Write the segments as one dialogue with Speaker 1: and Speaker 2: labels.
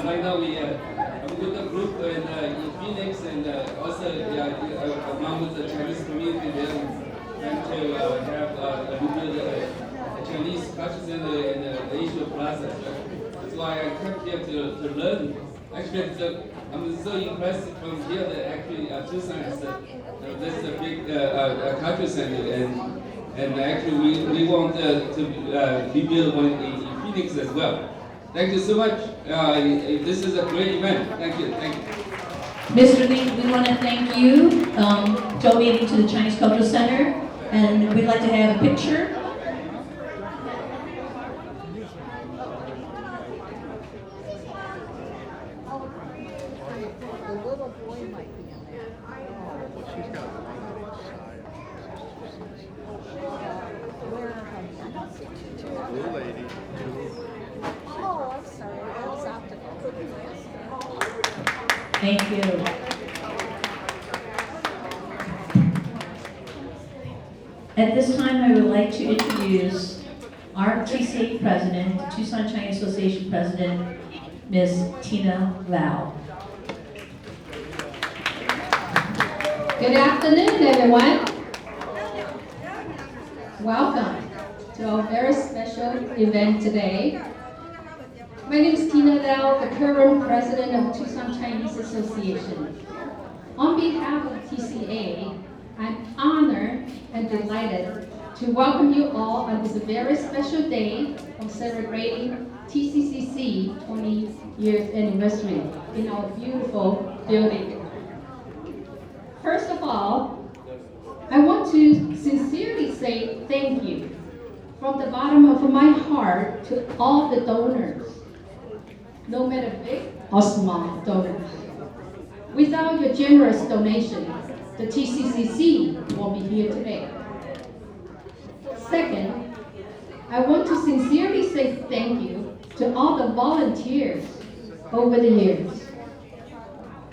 Speaker 1: right now I'm with a group in Phoenix and also among the Chinese community there, trying to have rebuild a Chinese culture center in the Asia Plaza. That's why I came here to learn. Actually, I'm so impressed from here that actually Tucson is this is a big culture center, and actually we want to rebuild one in Phoenix as well. Thank you so much. This is a great event. Thank you. Thank you.
Speaker 2: Mr. Lee, we want to thank you donating to the Chinese Cultural Center, and we'd like to have a picture. Thank you. At this time, I would like to introduce our TCA President, the Tucson Chinese Association President, Ms. Tina Lau.
Speaker 3: Good afternoon, everyone. Welcome to our very special event today. My name is Tina Lau, the current president of Tucson Chinese Association. On behalf of TCA, I'm honored and delighted to welcome you all on this very special day of celebrating TCCC 20 years anniversary in our beautiful building. First of all, I want to sincerely say thank you from the bottom of my heart to all the donors, no matter big or small donors. Without your generous donation, the TCCC won't be here today. Second, I want to sincerely say thank you to all the volunteers over the years.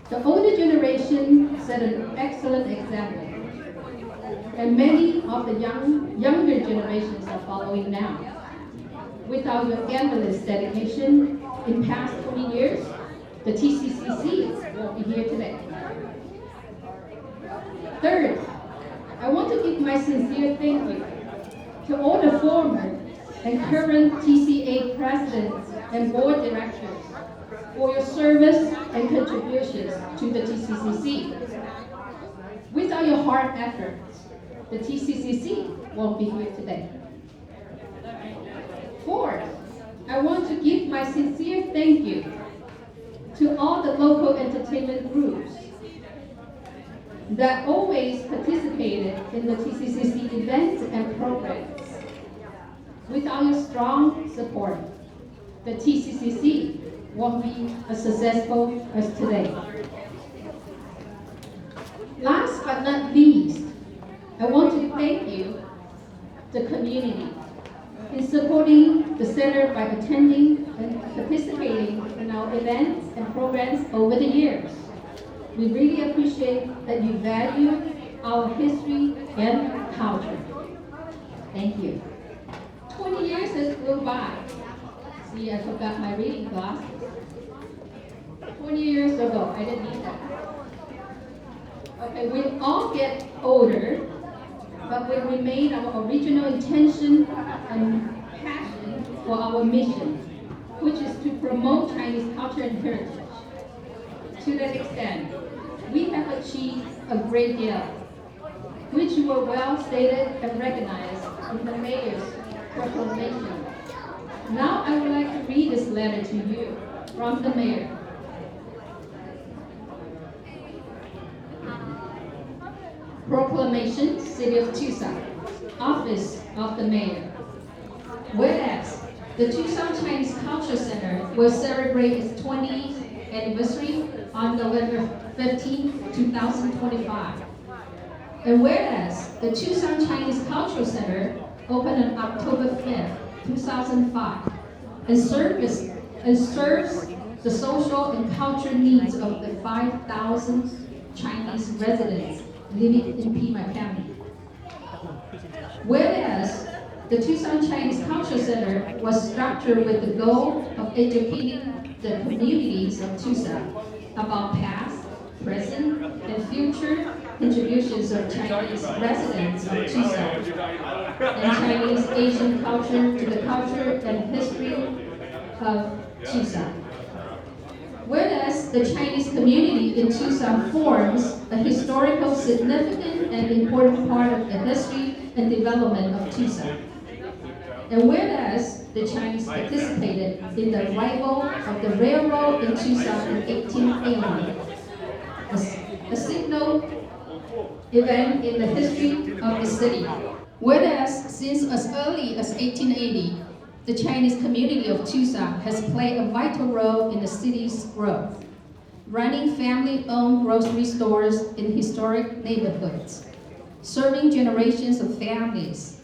Speaker 3: The older generation set an excellent example, and many of the younger generations are following now. Without your endless dedication in past 20 years, the TCCC won't be here today. Third, I want to give my sincere thank you to all the former and current TCA presidents and board directors for your service and contributions to the TCCC. Without your hard efforts, the TCCC won't be here today. Fourth, I want to give my sincere thank you to all the local entertainment groups that always participated in the TCCC events and programs. Without your strong support, the TCCC won't be as successful as today. Last but not least, I want to thank you, the community, in supporting the center by attending and participating in our events and programs over the years. We really appreciate that you value our history and culture. Thank you. 20 years has gone by. See, I forgot my reading glasses. 20 years ago, I didn't need that. Okay, we all get older, but we remain our original intention and passion for our mission, which is to promote Chinese culture and heritage. To that extent, we have achieved a great deal, which were well stated and recognized in the mayor's proclamation. Now I would like to read this letter to you from the mayor. Proclamation, City of Tucson, Office of the Mayor. Whereas the Tucson Chinese Culture Center will celebrate its 20th anniversary on November 15, 2025. And whereas the Tucson Chinese Cultural Center opened on October 5, 2005, and serves the social and cultural needs of the 5,000 Chinese residents living in Pima County. Whereas the Tucson Chinese Cultural Center was structured with the goal of educating the communities of Tucson about past, present, and future contributions of Chinese residents of Tucson and Chinese Asian culture to the culture and history of Tucson. Whereas the Chinese community in Tucson forms a historical, significant, and important part of the history and development of Tucson. And whereas the Chinese participated in the arrival of the railroad in Tucson in 1880, a signal event in the history of the city. Whereas since as early as 1880, the Chinese community of Tucson has played a vital role in the city's growth, running family-owned grocery stores in historic neighborhoods, serving generations of families,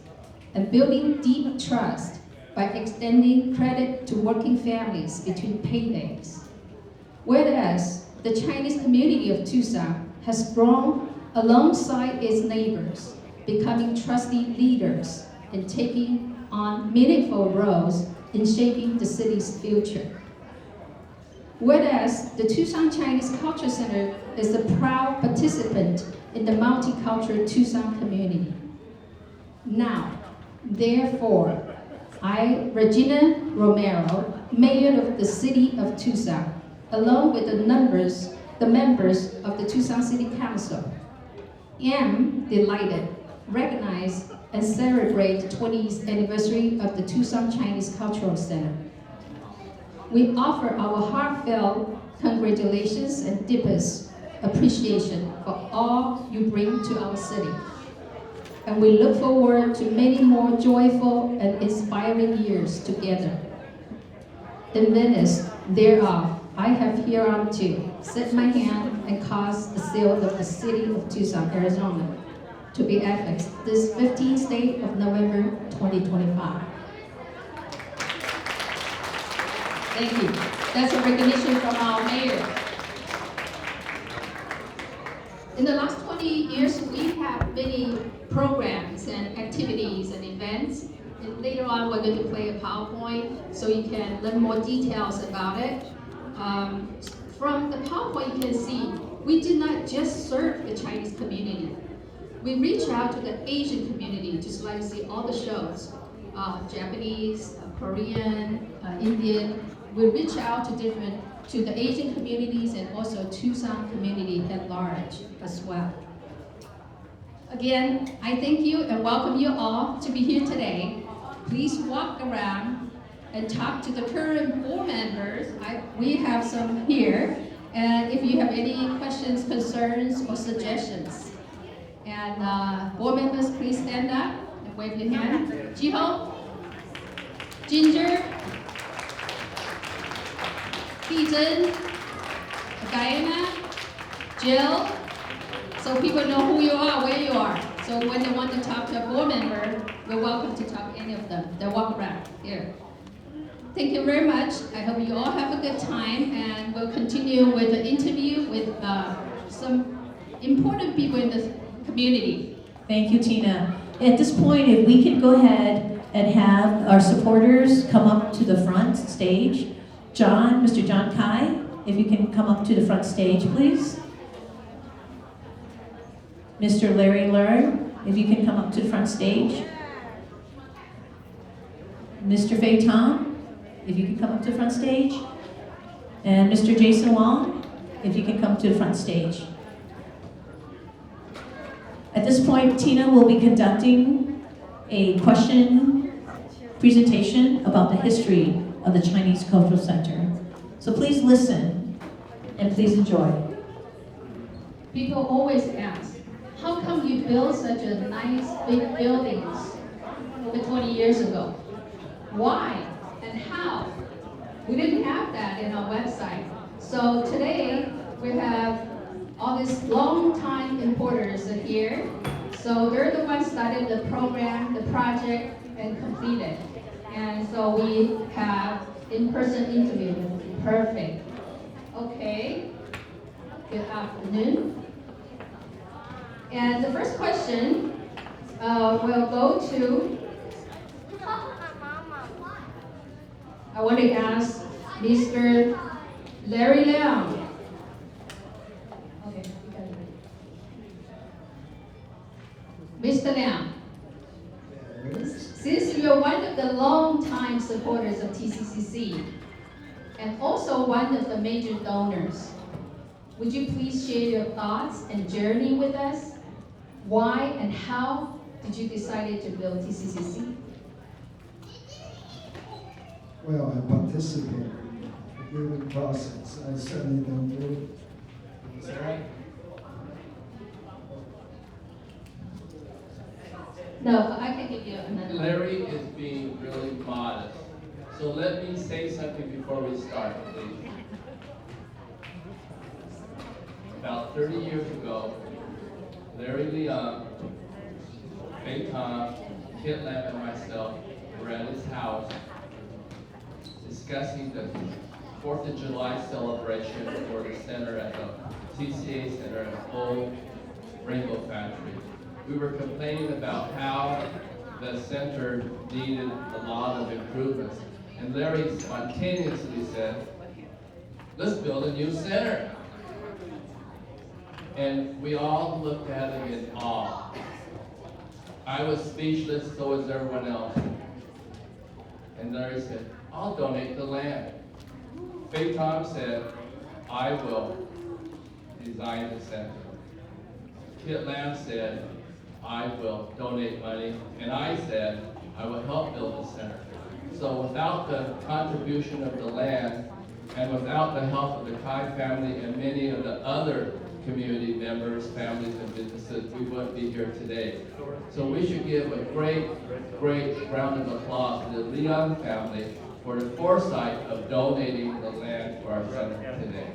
Speaker 3: and building deep trust by extending credit to working families between paydays. Whereas the Chinese community of Tucson has grown alongside its neighbors, becoming trusted leaders and taking on meaningful roles in shaping the city's future. Whereas the Tucson Chinese Culture Center is a proud participant in the multicultural Tucson community. Now, therefore, I, Regina Romero, Mayor of the City of Tucson, along with the members of the Tucson City Council, am delighted, recognize, and celebrate the 20th anniversary of the Tucson Chinese Cultural Center. We offer our heartfelt congratulations and deepest appreciation for all you bring to our city. And we look forward to many more joyful and inspiring years together. In minutes thereof, I have hereunto set my hand and caused the seal of the city of Tucson, Arizona, to be affixed this 15th day of November 2025. Thank you. That's a recognition from our mayor. In the last 20 years, we have many programs and activities and events. And later on, we're going to play a PowerPoint so you can learn more details about it. From the PowerPoint, you can see we did not just serve the Chinese community. We reach out to the Asian community, just like you see all the shows, Japanese, Korean, Indian. We reach out to the Asian communities and also Tucson community at large as well. Again, I thank you and welcome you all to be here today. Please walk around and talk to the current board members. We have some here. And if you have any questions, concerns, or suggestions. And board members, please stand up and wave your hand. Jiho, Ginger, Pizan, Diana, Jill, so people know who you are, where you are. So when they want to talk to a board member, we're welcome to talk to any of them. They'll walk around here. Thank you very much. I hope you all have a good time, and we'll continue with the interview with some important people in the community.
Speaker 2: Thank you, Tina. At this point, if we can go ahead and have our supporters come up to the front stage. Mr. John Kai, if you can come up to the front stage, please. Mr. Larry Learn, if you can come up to the front stage. Mr. Fei Tom, if you can come up to the front stage. And Mr. Jason Wong, if you can come to the front stage. At this point, Tina will be conducting a question presentation about the history of the Chinese Cultural Center. So please listen and please enjoy.
Speaker 3: People always ask, how come you built such a nice big buildings over 20 years ago? Why and how? We didn't have that in our website. So today we have all these long-time importers here. So they're the ones started the program, the project, and completed. And so we have in-person interview. Perfect. Okay. Good afternoon. And the first question will go to, I want to ask Mr. Larry Liang. Okay, you got it. Mr. Liang, since you're one of the long-time supporters of TCCC and also one of the major donors, would you please share your thoughts and journey with us? Why and how did you decide to build TCCC?
Speaker 4: Well, I participate in the building process. I certainly don't do it.
Speaker 1: Is that right?
Speaker 3: No, I can give you another one.
Speaker 5: Larry is being really modest. So let me say something before we start, please. About 30 years ago, Larry Leung, Fei Tom, Kit Lam, and myself were at his house discussing the 4th of July celebration for the center at the TCA Center at Old Rainbow Factory. We were complaining about how the center needed a lot of improvements. And Larry spontaneously said, let's build a new center. And we all looked at him in awe. I was speechless, so was everyone else. And Larry said, I'll donate the land. Fei Tom said, I will design the center. Kit Lam said, I will donate money. And I said, I will help build the center. So without the contribution of the land, and without the help of the Kai family and many of the other community members, families, and businesses, we wouldn't be here today. So we should give a great, great round of applause to the Leung family for the foresight of donating the land for our center today.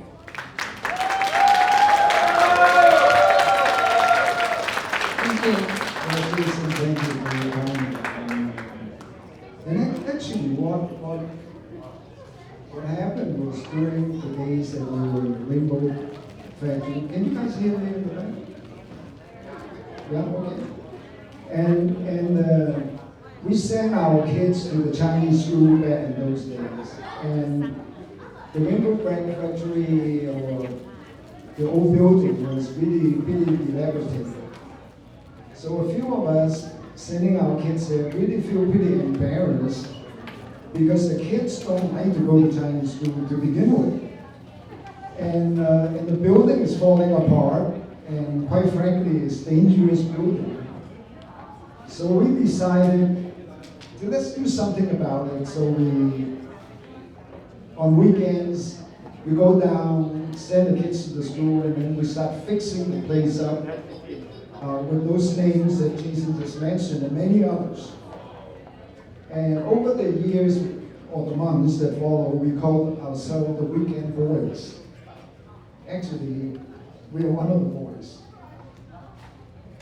Speaker 3: Thank you.
Speaker 4: Well, Jason, thank you for your comment. And actually, what happened was during the days that we were in Rainbow Factory. Can you guys hear me in the back? Yeah, okay. And we sent our kids to the Chinese school back in those days. And the Rainbow Factory, or the old building, was really dilapidated. So a few of us sending our kids there really feel pretty embarrassed because the kids don't like to go to Chinese school to begin with. And the building is falling apart, and quite frankly, it's a dangerous building. So we decided to let's do something about it. So on weekends, we go down, send the kids to the school, and then we start fixing the place up with those names that Jason just mentioned and many others. And over the years or the months that follow, we called ourselves the Weekend Boys. Actually, we are one of the boys.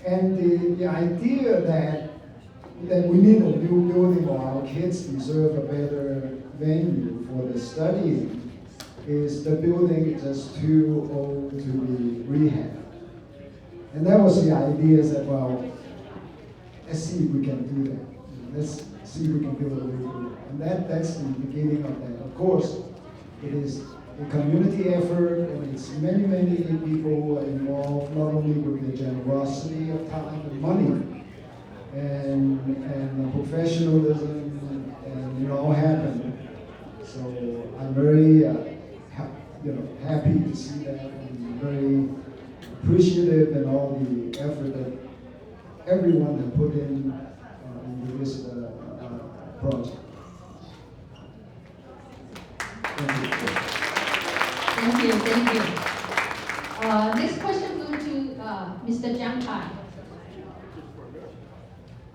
Speaker 4: And the idea that we need a new building or our kids deserve a better venue for the studying is the building is just too old to be rehabbed. And that was the idea that, well, let's see if we can do that. Let's see if we can build a new building. And that's the beginning of that. Of course, it is a community effort, and it's many, many people involved, not only with the generosity of time and money, and the professionalism, and all happened. So I'm very happy to see that, and very appreciative in all the effort that everyone has put in into this project. Thank you.
Speaker 3: Thank you, thank you. Next question goes to Mr. Jiang Kai.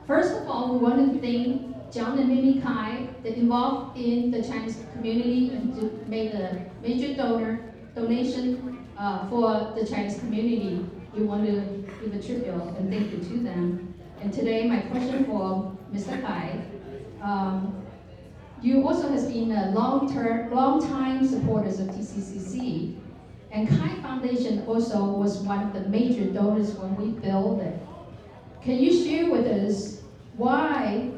Speaker 3: First of all, we want to thank John and Mimi Kai that involved in the Chinese community and to make a major donation for the Chinese community. We want to give a tribute and thank you to them. And today, my question for Mr. Kai. You also has been a long-time supporters of TCCC, and Kai Foundation also was one of the major donors when we built it. Can you share with us why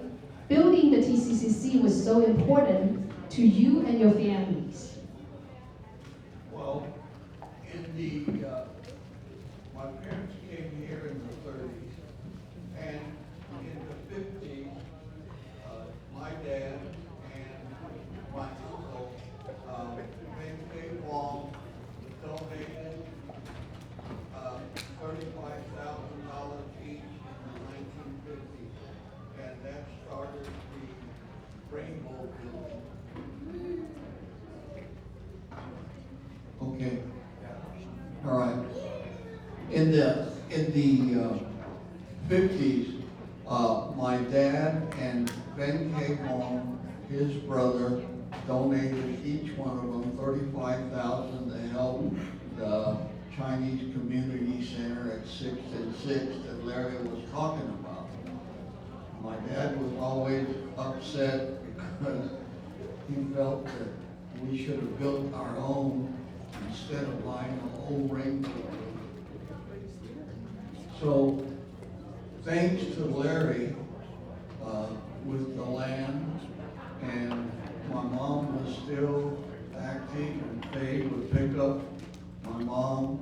Speaker 3: building the TCCC was so important to you and your families?
Speaker 6: Okay. All right. In the 50s, my dad and Ben Kagong, his brother, donated each one of them $35,000 to help the Chinese Community Center at 6th and 6th that Larry was talking about. My dad was always upset because he felt that we should have built our own instead of buying an old rainbow. So, thanks to Larry with the land, and my mom was still active, and Faye would pick up my mom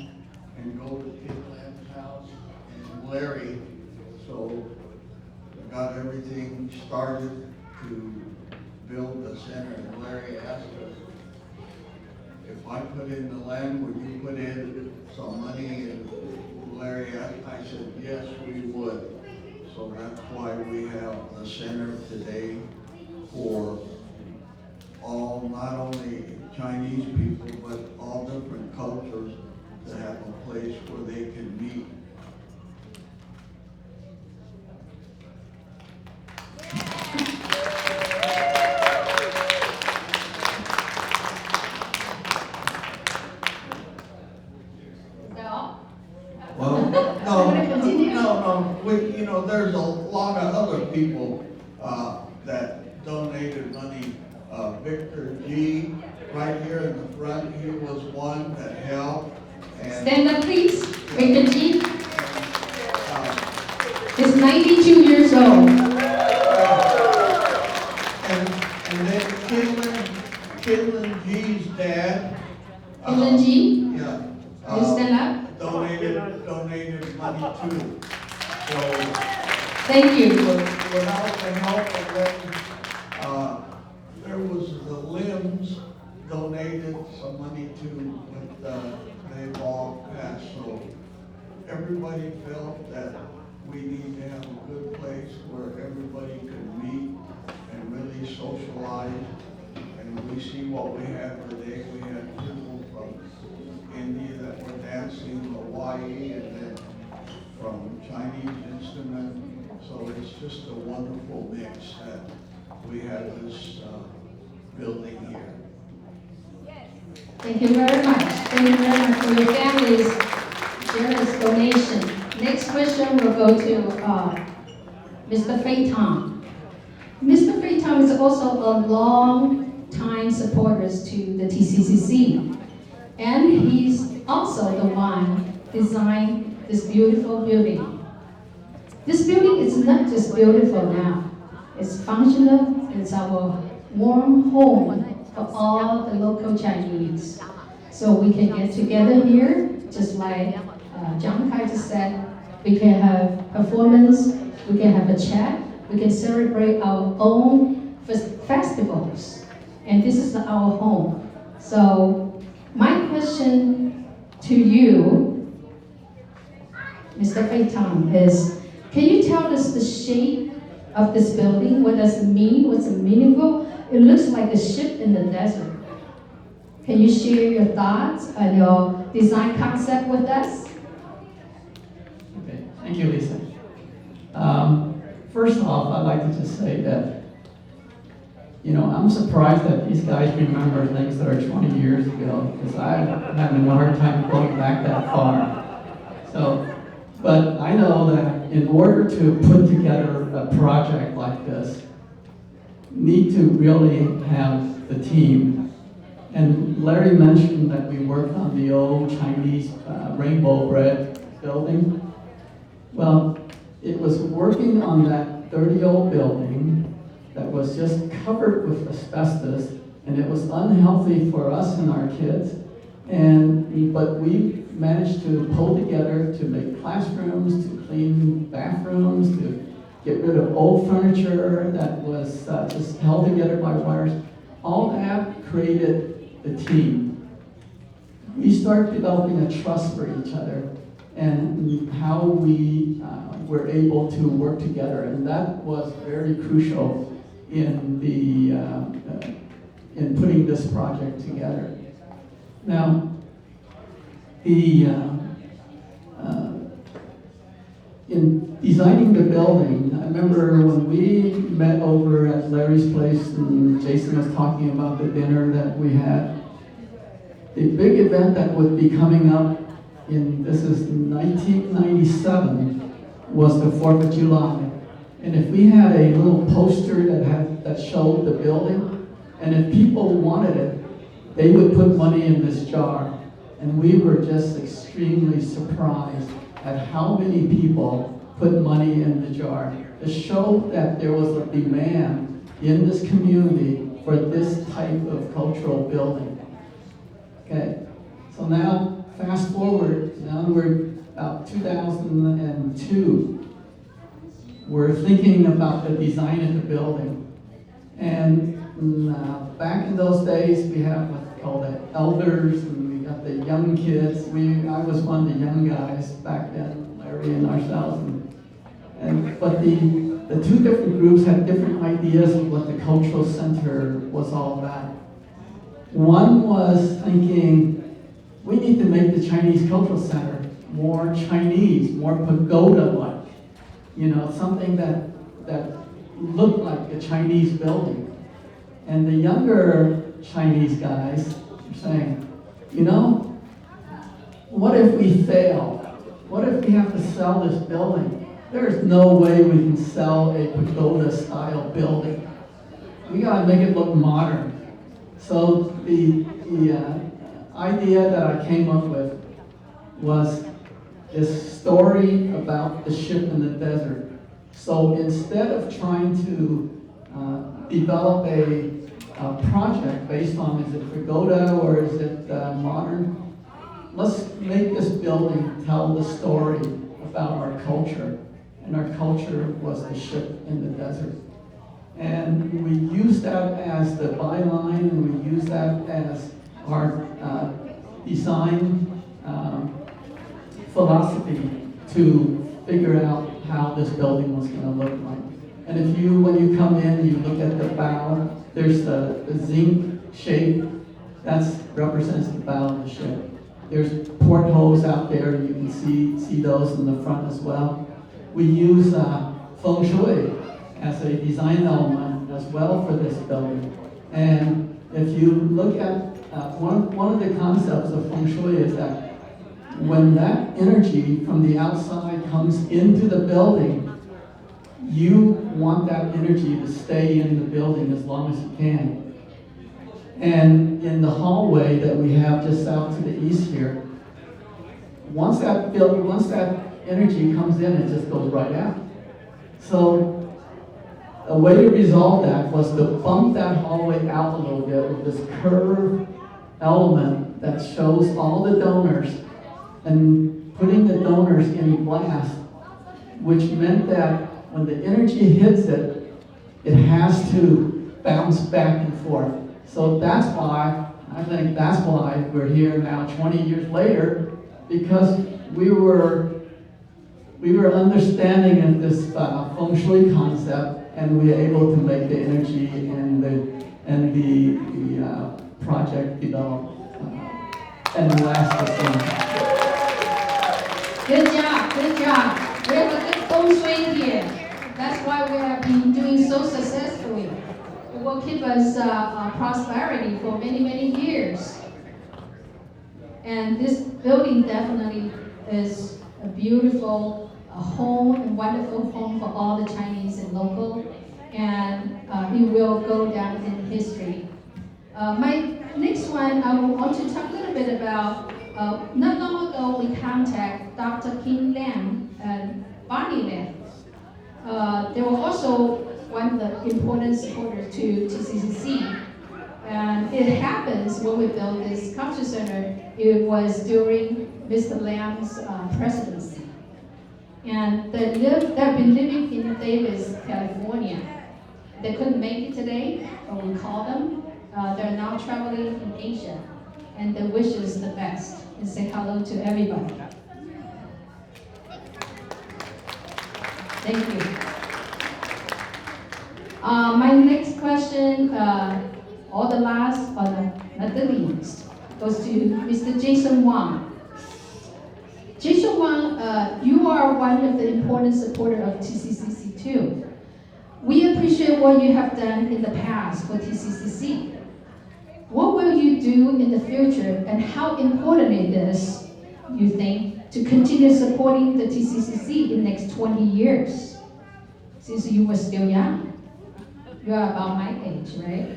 Speaker 6: and go to Kid Lamb's house, and Larry, so I got everything started to build the center, and Larry asked us, if I put in the land, would you put in some money? And Larry asked, I said, yes, we would. So that's why we have the center today for all, not only Chinese people, but all different cultures to have a place where they can meet. Well, no. You know, there's a lot of other people that donated money. Victor G, right here in the front, he was one that helped. And
Speaker 3: Stand up, please. Victor G. He's 92 years old.
Speaker 6: And then Kidlin G's dad.
Speaker 3: Kidlin G?
Speaker 6: Yeah.
Speaker 3: You stand up.
Speaker 6: Donated money too. So
Speaker 3: Thank you.
Speaker 6: without the help of them, there was the Limbs donated some money too, but they've all passed. So everybody felt that we need to have a good place where everybody could meet and really socialize. And we see what we have today. We had people from India that were dancing, Hawaii, and then from Chinese instrument. So it's just a wonderful mix that we have this building here.
Speaker 3: Thank you very much. Thank you very much for your family's generous donation. Next question will go to Mr. Fei Tang. Mr. Fei Tang is also a long-time supporter to the TCCC. And he's also the one designed this beautiful building. This building is not just beautiful now. It's functional. It's our warm home for all the local Chinese. So we can get together here, just like John Kai just said. We can have performance. We can have a chat. We can celebrate our own festivals. And this is our home. So my question to you, Mr. Fei Tang, is can you tell us the shape of this building? What does it mean? What's it meaningful? It looks like a ship in the desert. Can you share your thoughts and your design concept with us?
Speaker 7: Okay, thank you, Lisa. First off, I'd like to just say that, you know, I'm surprised that these guys remember things that are 20 years ago, because I'm having a hard time going back that far. So, but I know that in order to put together a project like this, need to really have the team. And Larry mentioned that we worked on the old Chinese rainbow bread building. Well, it was working on that dirty old building that was just covered with asbestos, and it was unhealthy for us and our kids. But we managed to pull together to make classrooms, to clean bathrooms, to get rid of old furniture that was just held together by wires. All that created the team. We started developing a trust for each other and how we were able to work together, and that was very crucial in the in putting this project together. Now, the in designing the building, I remember when we met over at Larry's place and Jason was talking about the dinner that we had. The big event that would be coming up this is 1997, was the 4th of July. And if we had a little poster that showed the building, and if people wanted it, they would put money in this jar. And we were just extremely surprised at how many people put money in the jar to show that there was a demand in this community for this type of cultural building. Okay, so now fast forward, now we're about 2002. We're thinking about the design of the building. And back in those days, we have what's called the elders, and we got the young kids. I was one of the young guys back then, Larry and ourselves. But the two different groups had different ideas of what the cultural center was all about. One was thinking, we need to make the Chinese Cultural Center more Chinese, more pagoda-like. You know, something that looked like a Chinese building. And the younger Chinese guys were saying, you know, what if we fail? What if we have to sell this building? There's no way we can sell a pagoda-style building. We gotta make it look modern. So the idea that I came up with was this story about the ship in the desert. So instead of trying to develop a project based on, is it pagoda or is it modern, let's make this building tell the story about our culture. And our culture was the ship in the desert. And we use that as the byline, and we use that as our design philosophy to figure out how this building was going to look like. And if when you come in, you look at the bow, there's the zinc shape, that represents the bow of the ship. There's portholes out there, you can see those in the front as well. We use feng shui as a design element as well for this building. And if you look at one of the concepts of feng shui is that when that energy from the outside comes into the building, you want that energy to stay in the building as long as you can. And in the hallway that we have just out to the east here, once that energy comes in, it just goes right out. So a way to resolve that was to bump that hallway out a little bit with this curved element that shows all the donors, and putting the donors in glass, which meant that when the energy hits it, it has to bounce back and forth. So I think that's why we're here now 20 years later, because we were understanding of this feng shui concept, and we were able to make the energy and the project develop and last the same.
Speaker 3: Good job, good job. We have a good feng shui here. That's why we have been doing so successfully. It will keep us prosperity for many, many years. And this building definitely is a beautiful home, a wonderful home for all the Chinese and local, and it will go down in history. My next one, I want to talk a little bit about, not long ago we contacted Dr. Kim Lam and Bonnie Lam. They were also one of the important supporters to CCC. And it happens when we built this culture center, it was during Mr. Lam's presidency. And they've been living in Davis, California. They couldn't make it today, but we called them. They're now traveling in Asia, and they wish us the best and say hello to everybody. Thank you. My next question, or the last, or not the least, goes to Mr. Jason Wang. you are one of the important supporters of TCCC too. We appreciate what you have done in the past for TCCC. What will you do in the future, and how important it is, you think, to continue supporting the TCCC in the next 20 years? Since you were still young. You are about my age, right?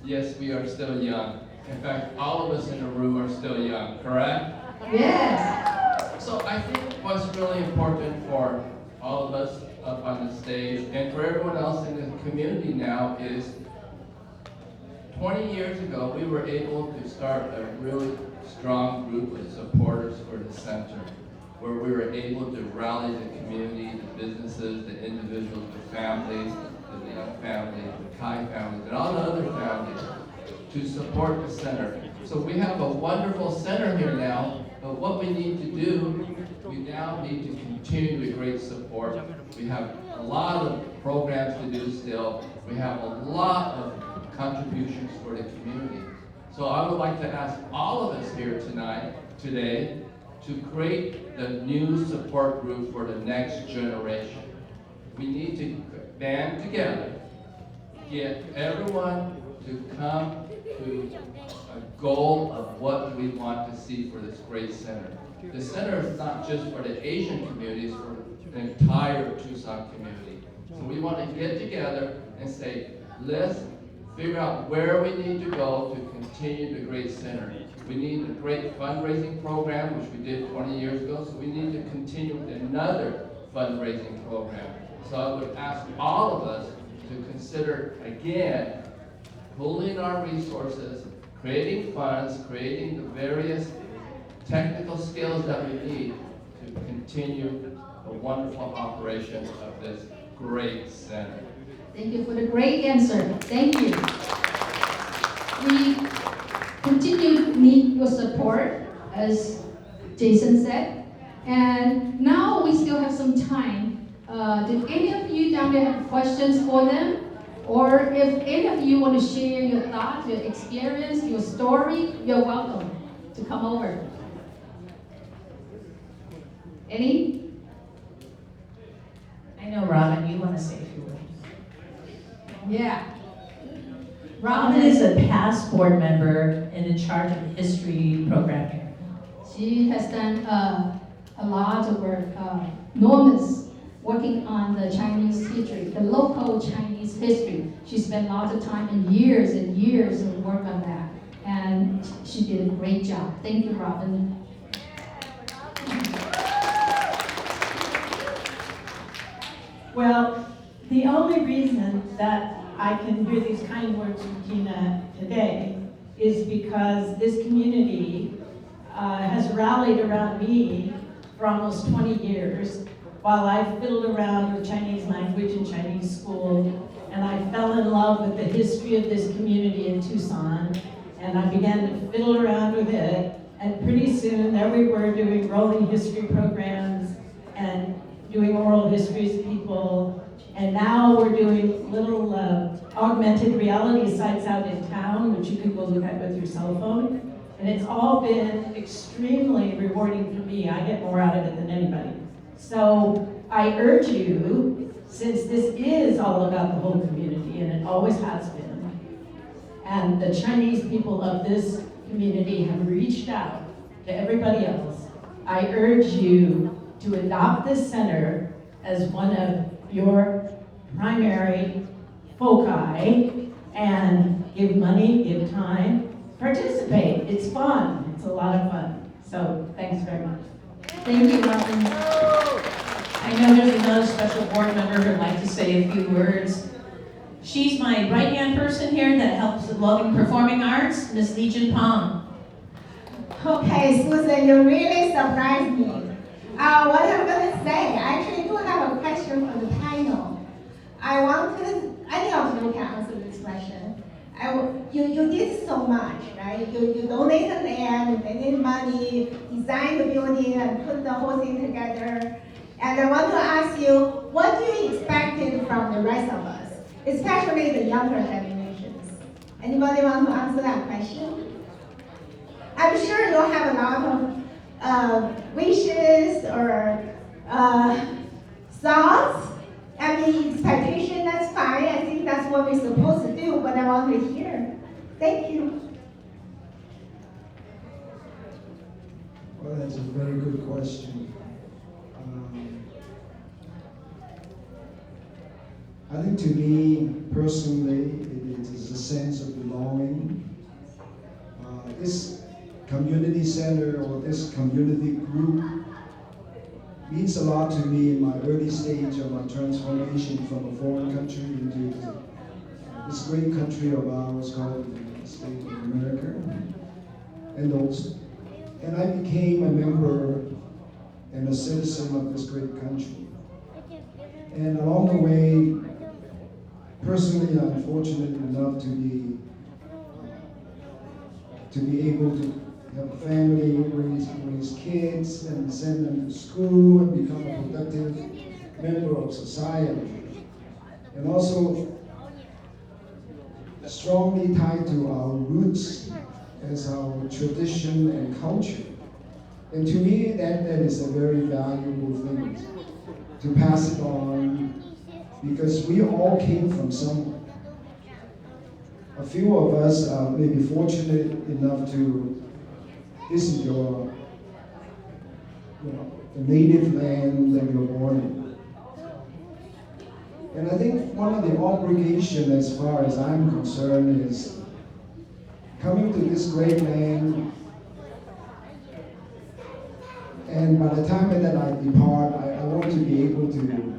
Speaker 5: Yes, we are still young. In fact, all of us in the room are still young, correct?
Speaker 3: Yes.
Speaker 5: So I think what's really important for all of us up on the stage and for everyone else in the community now is 20 years ago, we were able to start a really strong group of supporters for the center, where we were able to rally the community, the businesses, the individuals, the families, the Young family, the Kai families, and all the other families to support the center. So we have a wonderful center here now, but what we need to do, we now need to continue the great support. We have a lot of programs to do still. We have a lot of contributions for the community. So I would like to ask all of us here today, to create the new support group for the next generation. We need to band together, get everyone to come to a goal of what we want to see for this great center. The center is not just for the Asian communities, for the entire Tucson community. So we want to get together and say, let's figure out where we need to go to continue the great center. We need a great fundraising program, which we did 20 years ago, so we need to continue with another fundraising program. So I would ask all of us to consider, again, pooling our resources, creating funds, creating the various technical skills that we need to continue the wonderful operation of this great center.
Speaker 3: Thank you for the great answer. Thank you. We continue to need your support, as Jason said. And now we still have some time. Did any of you down there have questions for them? Or if any of you want to share your thoughts, your experience, your story, you're welcome to come over. Any?
Speaker 2: I know, Robin, you want to say a few words.
Speaker 3: Yeah.
Speaker 2: Robin is a past board member and in charge of the history program here.
Speaker 3: She has done a lot of work, enormous, working on the Chinese history, the local Chinese history. She spent lots of time and years of work on that. And she did a great job. Thank you, Robin.
Speaker 8: Well, the only reason that I can hear these kind words from Tina today is because this community has rallied around me for almost 20 years while I fiddled around with Chinese language in Chinese school, and I fell in love with the history of this community in Tucson, and I began to fiddle around with it, and pretty soon there we were doing rolling history programs and doing oral histories of people, and now we're doing little augmented reality sites out in town, which you can go look at with your cell phone. And it's all been extremely rewarding for me. I get more out of it than anybody. So I urge you, since this is all about the whole community, and it always has been, and the Chinese people of this community have reached out to everybody else, I urge you to adopt this center as one of your primary foci and give money, give time, participate. It's fun. It's a lot of fun. So thanks very much.
Speaker 3: Thank you, Robin.
Speaker 2: I know there's another special board member who'd like to say a few words. She's my right-hand person here that helps with Logan Performing Arts, Miss Legion Pong.
Speaker 9: Okay, Susan, you really surprised me. What I'm going to say, I actually do have a question for the panel. Any of you can answer this question. You did so much, right? You donated land, you donated money, designed the building, and put the whole thing together. And I want to ask you, what do you expect from the rest of us, especially the younger generations? Anybody want to answer that question? I'm sure you'll have a lot of wishes or thoughts, I mean, expectation, that's fine. I think that's what we're supposed to do, but I want to hear. Thank you.
Speaker 4: Well, that's a very good question. I think to me, personally, it is a sense of belonging. This community center or this community group means a lot to me in my early stage of my transformation from a foreign country into this great country of ours called the State of America. And I became a member and a citizen of this great country. And along the way, personally, I'm fortunate enough to be able to have a family, raise kids, and send them to school, and become a productive member of society. And also strongly tied to our roots as our tradition and culture. And to me, that is a very valuable thing, to pass it on, because we all came from somewhere. A few of us are maybe fortunate enough to visit the native land that you're born in. And I think one of the obligations, as far as I'm concerned, is coming to this great land, and by the time that I depart, I want to be able to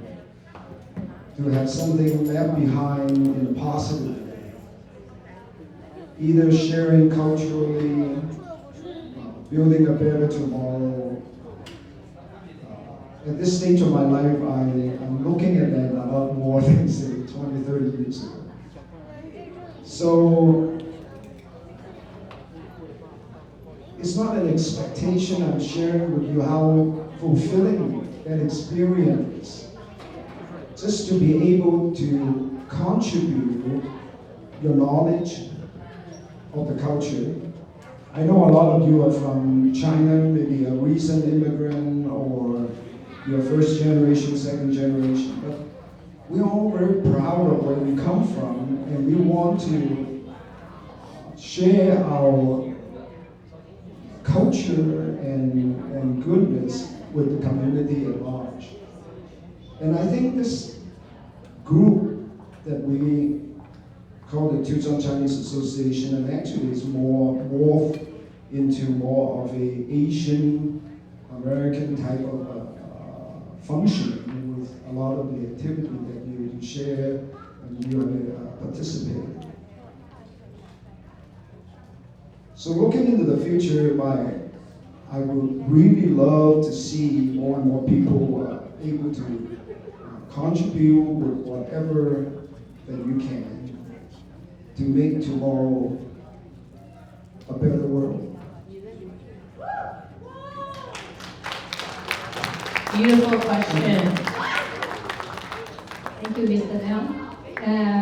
Speaker 4: have something left behind in a positive way. Either sharing culturally, building a better tomorrow. At this stage of my life, I'm looking at that a lot more than, say, 20, 30 years ago. So, it's not an expectation. I'm sharing with you how fulfilling that experience is. Just to be able to contribute your knowledge of the culture. I know a lot of you are from China, maybe a recent immigrant, or you're first generation, second generation, but we're all very proud of where we come from, and we want to share our culture and goodness with the community at large. And I think this group that we call the Tucson Chinese Association, and actually is morphed into more of a Asian American type of functioning, with a lot of the activity that you share and you participate in. So looking into the future, I would really love to see more and more people able to contribute with whatever that you can to make tomorrow a better world.
Speaker 2: Beautiful question.
Speaker 3: Thank you, Mr. Liang.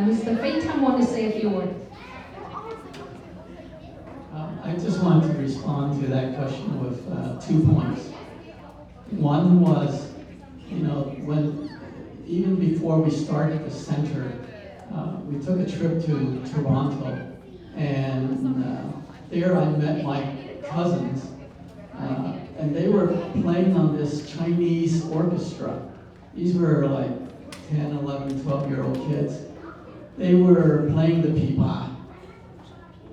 Speaker 3: Mr. Fei Tam want to say a few words.
Speaker 7: I just wanted to respond to that question with 2 points. One was, even before we started the center, we took a trip to Toronto, and there I met my cousins, and they were playing on this Chinese orchestra. These were like 10, 11, 12-year-old kids. They were playing the pipa.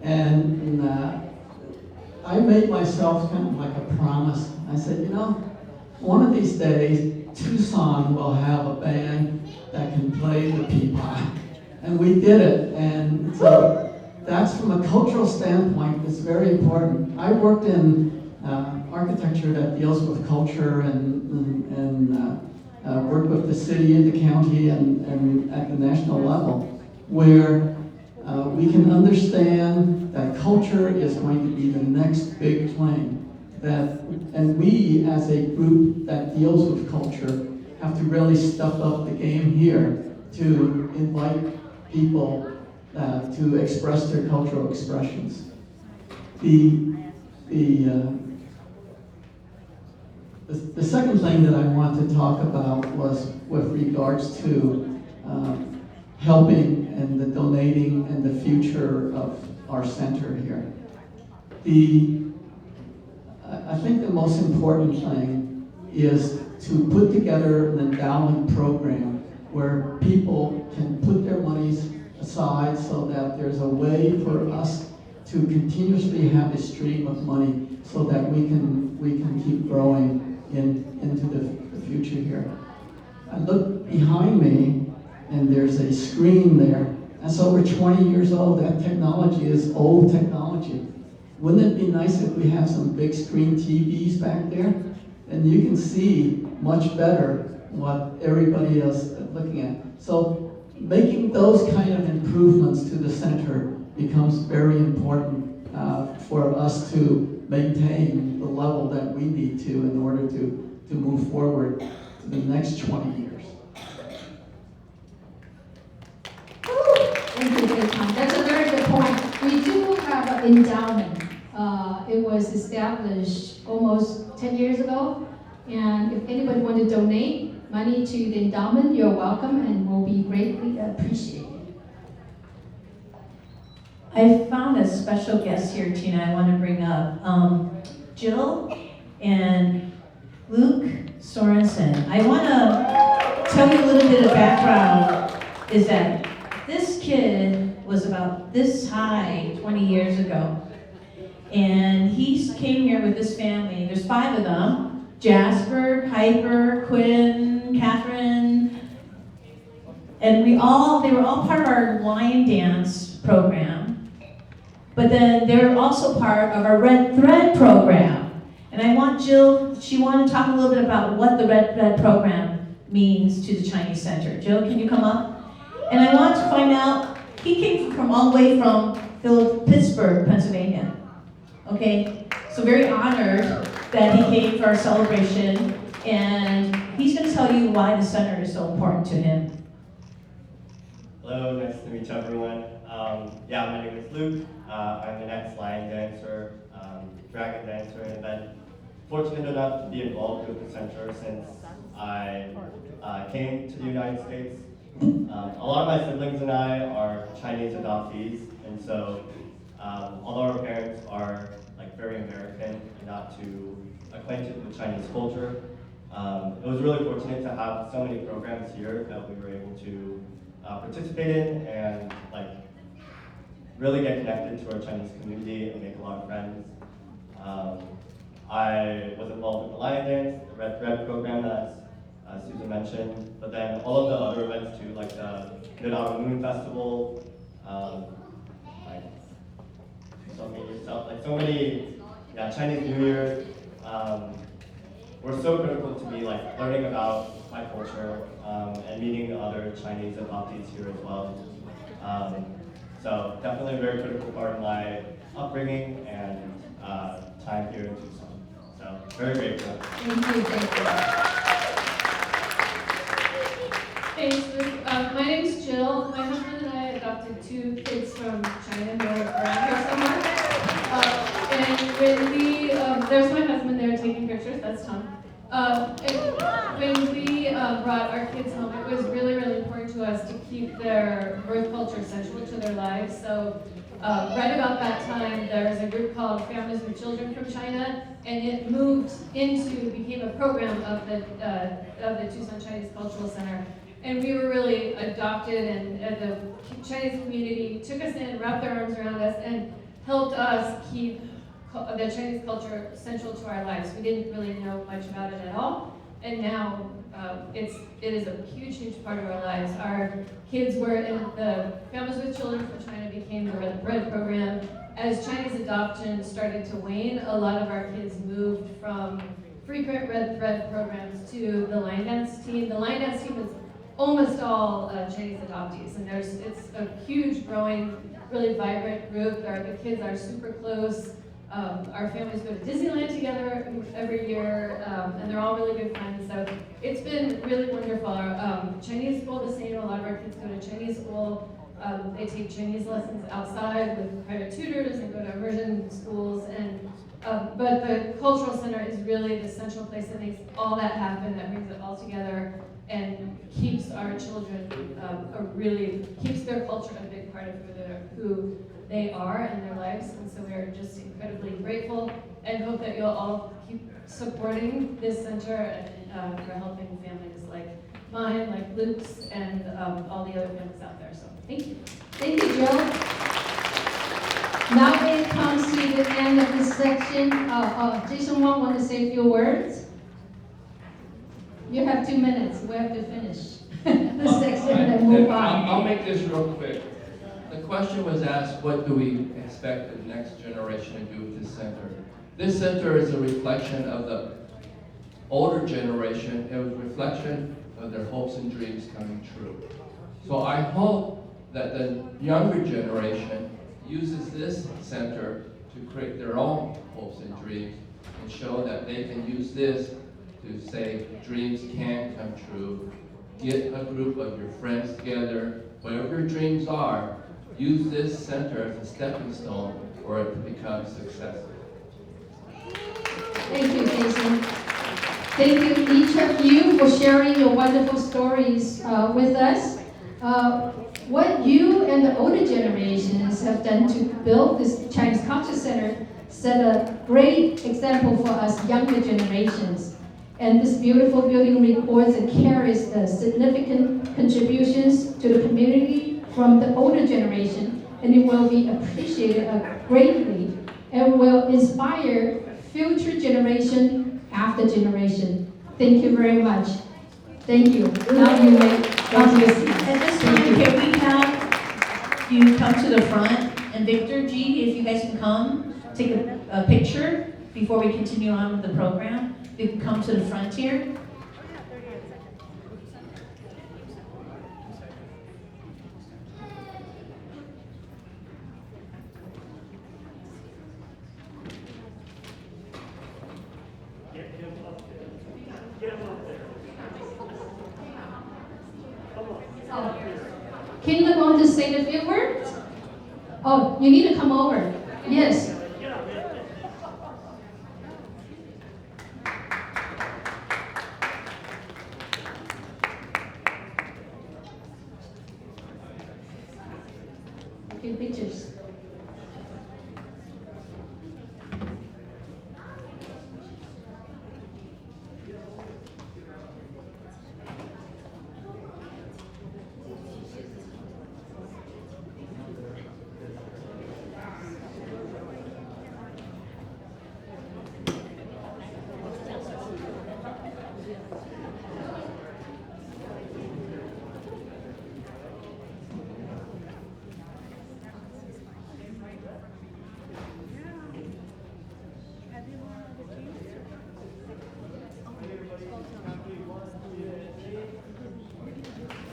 Speaker 7: And I made myself kind of like a promise. I said, one of these days, Tucson will have a band that can play the pipa. And we did it. And so that's, from a cultural standpoint, it's very important. I worked in architecture that deals with culture and worked with the city and the county and at the national level, where we can understand that culture is going to be the next big thing. And we, as a group that deals with culture, have to really step up the game here to invite people to express their cultural expressions. The second thing that I want to talk about was with regards to helping and the donating and the future of our center here. I think the most important thing is to put together an endowment program where people can put their monies aside so that there's a way for us to continuously have a stream of money so that we can keep growing into the future here. I look behind me and there's a screen there. That's over 20 years old. That technology is old technology. Wouldn't it be nice if we have some big screen TVs back there? And you can see much better what everybody else is looking at. So making those kind of improvements to the center becomes very important for us to maintain the level that we need to in order to move forward to the next 20 years.
Speaker 3: Thank you, Dayton. That's a very good point. We do have an endowment. It was established almost 10 years ago. And if anybody wants to donate money to the endowment, you're welcome and will be greatly appreciated.
Speaker 2: I found a special guest here, Tina, I want to bring up. Jill and Luke Sorensen. I want to tell you a little bit of background, is that this kid was about this high 20 years ago. And he came here with his family. There's 5 of them. Jasper, Piper, Quinn, Catherine. And they were all part of our line dance program. But then they were also part of our Red Thread program. And I want Jill, she wanted to talk a little bit about what the Red Thread program means to the Chinese Center. Jill, can you come up? And I want to find out, he came from all the way from Pittsburgh, Pennsylvania. Okay, so very honored that he came for our celebration, and he's going to tell you why the center is so important to him.
Speaker 10: Hello, nice to meet everyone. My name is Luke. I'm an ex-lion dancer, dragon dancer, and been fortunate enough to be involved with the center since I came to the United States. A lot of my siblings and I are Chinese adoptees, and so although our parents are very American and not too acquainted with Chinese culture, it was really fortunate to have so many programs here that we were able to participate in and really get connected to our Chinese community and make a lot of friends. I was involved with the Lion Dance, the Red Thread program that Susan mentioned, but then all of the other events too, like the Mid-Autumn Moon Festival, so many Chinese New Year were so critical to me, learning about my culture and meeting other Chinese adoptees here as well. So definitely a very critical part of my upbringing and time here in Tucson. So very grateful.
Speaker 3: Thank you, thank you.
Speaker 11: Thanks, Luke. My name's Jill. My husband and I adopted 2 kids from China who are around here somewhere. And when we, there's my husband there taking pictures, that's Tom. And when we brought our kids home, it was really, really important to us to keep their birth culture central to their lives. So right about that time, there was a group called Families with Children from China, and it became a program of the Tucson Chinese Cultural Center. And we were really adopted, and the Chinese community took us in, wrapped their arms around us, and helped us keep the Chinese culture central to our lives. We didn't really know much about it at all, and now it is a huge, huge part of our lives. Our kids were in the Families with Children from China became the Red Thread program. As Chinese adoption started to wane, a lot of our kids moved from frequent Red Thread programs to the line dance team. The line dance team is almost all Chinese adoptees, and it's a huge, growing, really vibrant group. The kids are super close. Our families go to Disneyland together every year, and they're all really good friends. So it's been really wonderful. Chinese school, the same. A lot of our kids go to Chinese school. They take Chinese lessons outside with private tutors and go to immersion schools. And But the cultural center is really the central place that makes all that happen, that brings it all together and keeps our children keeps their culture a big part of who they are and their lives. And so we're just incredibly grateful and hope that you'll all keep supporting this center and for helping families like mine, like Luke's, and all the other families out there. So thank you.
Speaker 3: Thank you, Jill. Now it comes to the end of this section. Jason Wong want to say a few words? You have 2 minutes. We have to finish this section and move on.
Speaker 5: I'll make this real quick. The question was asked, what do we expect the next generation to do with this center? This center is a reflection of the older generation. It was a reflection of their hopes and dreams coming true. So I hope that the younger generation uses this center to create their own hopes and dreams and show that they can use this to say dreams can come true. Get a group of your friends together, whatever your dreams are, use this center as a stepping stone for it to become successful.
Speaker 3: Thank you, Jason. Thank you, each of you, for sharing your wonderful stories with us. What you and the older generations have done to build this Chinese Culture Center set a great example for us younger generations. And this beautiful building records and carries the significant contributions to the community from the older generation, and it will be appreciated greatly and will inspire future generation after generation. Thank you very much. Thank you. Now you may come to your seats.
Speaker 2: At this time, can we have you come to the front? And Victor, G, if you guys can come, take a picture before we continue on with the program. You can come to the front here.
Speaker 3: Kinga want to say a few words? Oh, you need to come over. Yes. Okay, pictures.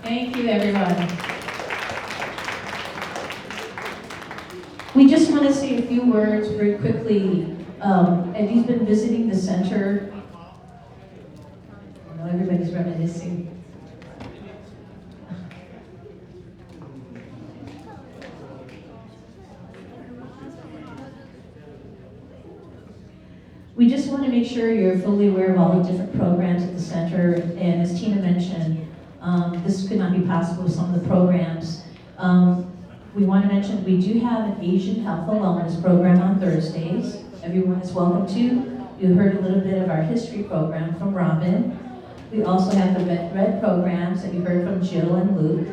Speaker 2: Thank you, everyone. We just want to say a few words very quickly. Eddie's been visiting the center. I know everybody's reminiscing. We just want to make sure you're fully aware of all the different programs at the center. And as Tina mentioned, this could not be possible with some of the programs. We want to mention we do have an Asian Health and Wellness program on Thursdays. Everyone is welcome to. You heard a little bit of our history program from Robin. We also have the Red programs that you heard from Jill and Luke.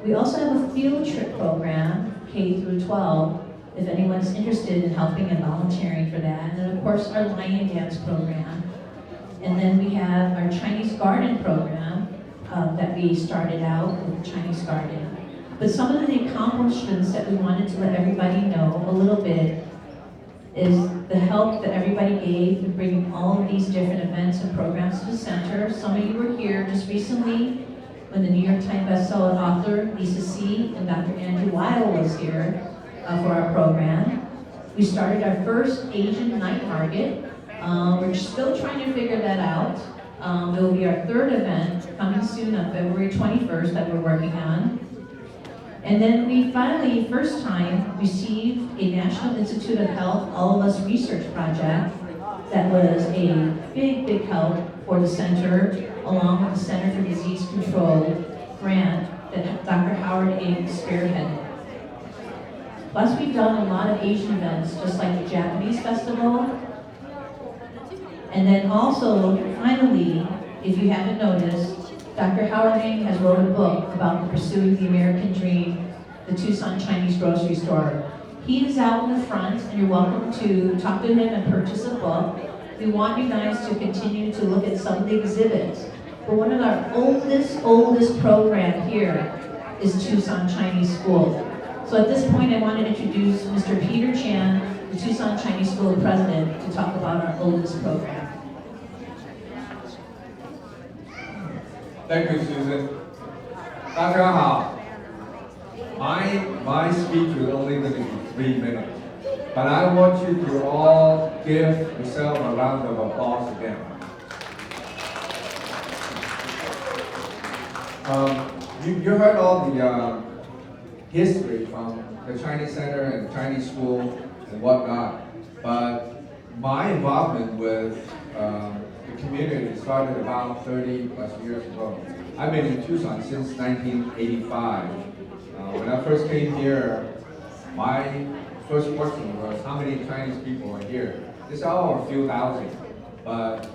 Speaker 2: We also have a field trip program, K through 12, if anyone's interested in helping and volunteering for that. And then of course our lion dance program. And then we have our Chinese garden program that we started out with the Chinese garden. But some of the accomplishments that we wanted to let everybody know a little bit is the help that everybody gave in bringing all of these different events and programs to the center. Some of you were here just recently when the New York Times bestselling author Lisa C. and Dr. Andrew Weil was here for our program. We started our first Asian night market. We're still trying to figure that out. It will be our third event coming soon on February 21st that we're working on. And then we finally, first time, received a National Institute of Health All of Us research project that was a big, big help for the center, along with the Center for Disease Control grant that Dr. Howard Ng spearheaded. Plus, we've done a lot of Asian events, just like the Japanese festival. And then also, finally, if you haven't noticed, Dr. Howard Ng has wrote a book about pursuing the American dream, the Tucson Chinese grocery store. He is out in the front, and you're welcome to talk to him and purchase a book. We want you guys to continue to look at some of the exhibits. But one of our oldest program here is Tucson Chinese School. So at this point, I want to introduce Mr. Peter Chan, the Tucson Chinese School president, to talk about our oldest program.
Speaker 12: Thank you, Susan. 大家好. My speech is only going to be 3 minutes, but I want you to all give yourself a round of applause again. You heard all the history from the Chinese Center and Chinese school and whatnot, but my involvement with the community started about 30 plus years ago. I've been in Tucson since 1985. When I first came here, my first question was, how many Chinese people are here? They said, oh, a few thousand, but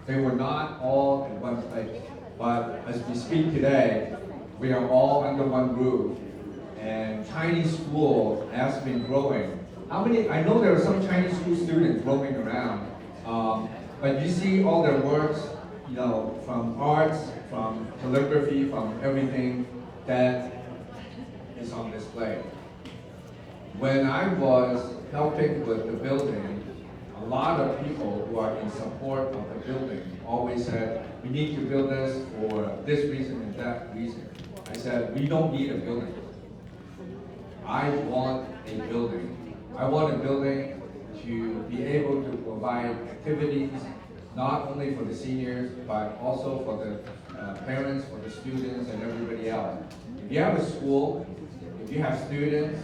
Speaker 12: they were not all in one place. But as we speak today, we are all under one roof, and Chinese school has been growing. How many? I know there are some Chinese school students roaming around, but you see all their works, you know, from arts, from calligraphy, from everything that is on display. When I was helping with the building, a lot of people who are in support of the building always said, we need to build this for this reason and that reason. I said, we don't need a building. I want a building. I want a building to be able to provide activities, not only for the seniors, but also for the parents, for the students, and everybody else. If you have a school, if you have students,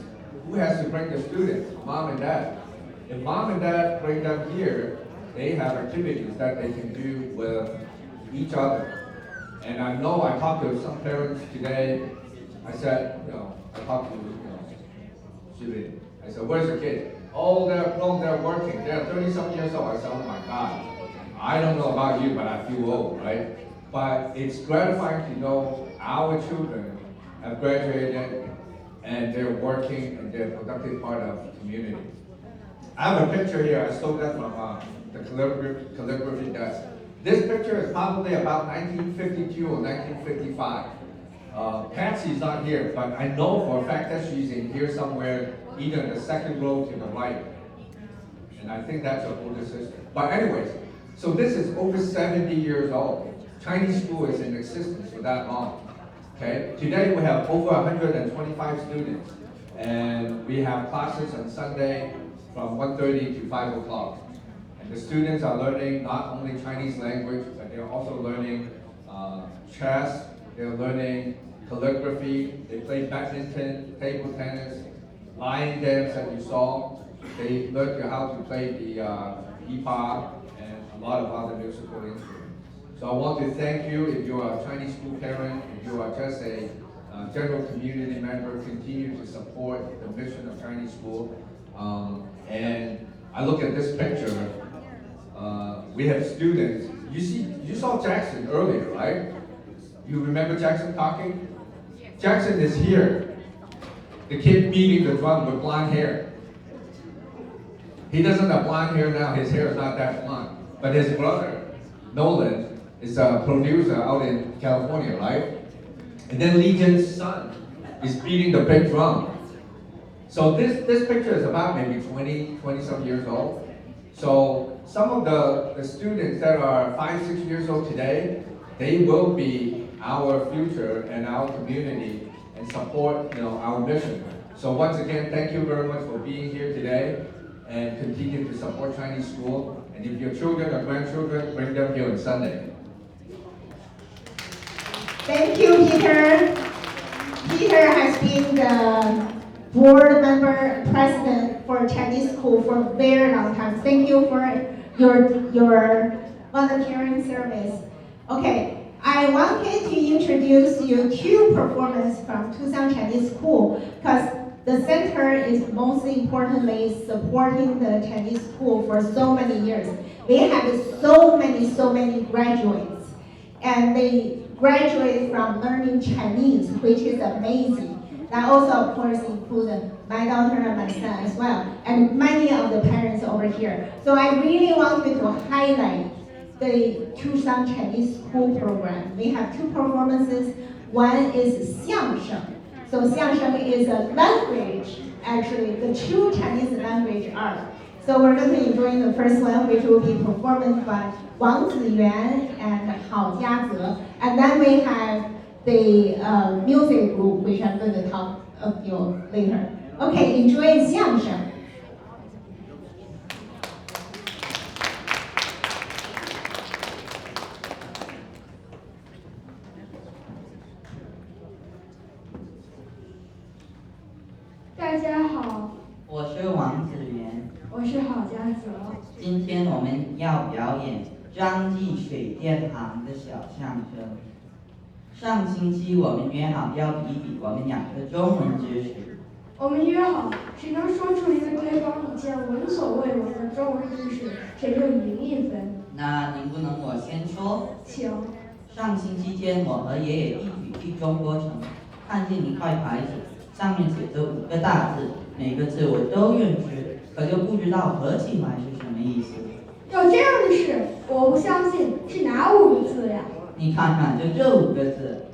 Speaker 12: who has to bring the students? Mom and dad. If mom and dad bring them here, they have activities that they can do with each other. And I know I talked to some parents today. I said, I talked to, Julie. I said, where's your kid? Oh, they're grown, they're working. They're 30-some years old. I said, oh my God. I don't know about you, but I feel old, right? But it's gratifying to know our children have graduated and they're working and they're a productive part of the community. I have a picture here. I stole that from the calligraphy desk. This picture is probably about 1952 or 1955. Patsy's not here, but I know for a fact that she's in here somewhere, either in the second row to the right. And I think that's her older sister. But anyways, so this is over 70 years old. Chinese school is in existence for that long. Okay? Today we have over 125 students, and we have classes on Sunday from 1:30 to 5 o'clock. And the students are learning not only Chinese language, but they're also learning chess, they're learning calligraphy, they play badminton, table tennis, lion dance that you saw. They learned how to play the guitar and a lot of other musical instruments. So I want to thank you. If you are a Chinese school parent, if you are just a general community member, continue to support the mission of Chinese school. And I look at this picture. We have students. You saw Jackson earlier, right? You remember Jackson talking? Jackson is here. The kid beating the drum with blonde hair. He doesn't have blonde hair now. His hair is not that blonde. But his brother, Nolan, is a producer out in California, right? And then Legion's son is beating the big drum. So this picture is about maybe 20-some years old. So some of the students that are 5-6 years old today, they will be our future and our community and support our mission. So once again, thank you very much for being here today and continue to support Chinese school. And if your children or grandchildren, bring them here on Sunday.
Speaker 9: Thank you, Peter. Peter has been the board member, president for Chinese school for a very long time. Thank you for your volunteering service. Okay, I wanted to introduce you two performances from Tucson Chinese School because the center is most importantly supporting the Chinese school for so many years. We have so many graduates, and they graduate from learning Chinese, which is amazing. That also, of course, includes my daughter and my son as well, and many of the parents over here. So I really wanted to highlight the Tucson Chinese School program. We have two performances. One is 相声. So 相声 is a language, actually, the true Chinese language art. So we're going to enjoy the first one, which will be performed by Wang Ziyuan and Hao Jiaze. And then we have the music group, which I'm going to talk of you later. Okay, enjoy 相声.
Speaker 13: Hello,
Speaker 14: 我是王子源。
Speaker 13: 我是郝家泽。
Speaker 14: 今天我们要表演张记水电行的小相声。上星期我们约好要比比我们两个中文知识。
Speaker 13: 我们约好，谁能说出一个对方以前闻所未闻的中文知识，谁就赢1分。
Speaker 14: 那能不能我先说？
Speaker 13: 请。
Speaker 14: 上星期天，我和爷爷一起去中国城，看见一块牌子，上面写着5个大字，每个字我都认识，可就不知道合起来是什么意思。
Speaker 13: 有这样的事，我不相信，是哪5个字呀？
Speaker 14: 你看看，就这5个字。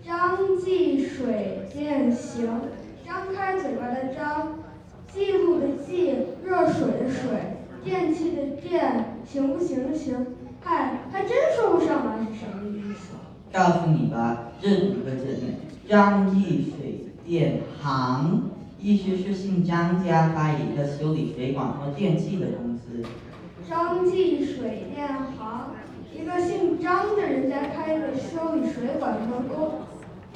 Speaker 13: 张记水电行，张开嘴巴的张，记录的记，热水的水，电器的电，行不行的行，嗨，还真说不上来是什么意思。
Speaker 14: 告诉你吧，这5个字念张记水电行，意思是姓张家开一个修理水管和电器的公司。
Speaker 13: 张记水电行，一个姓张的人家开一个修理水管和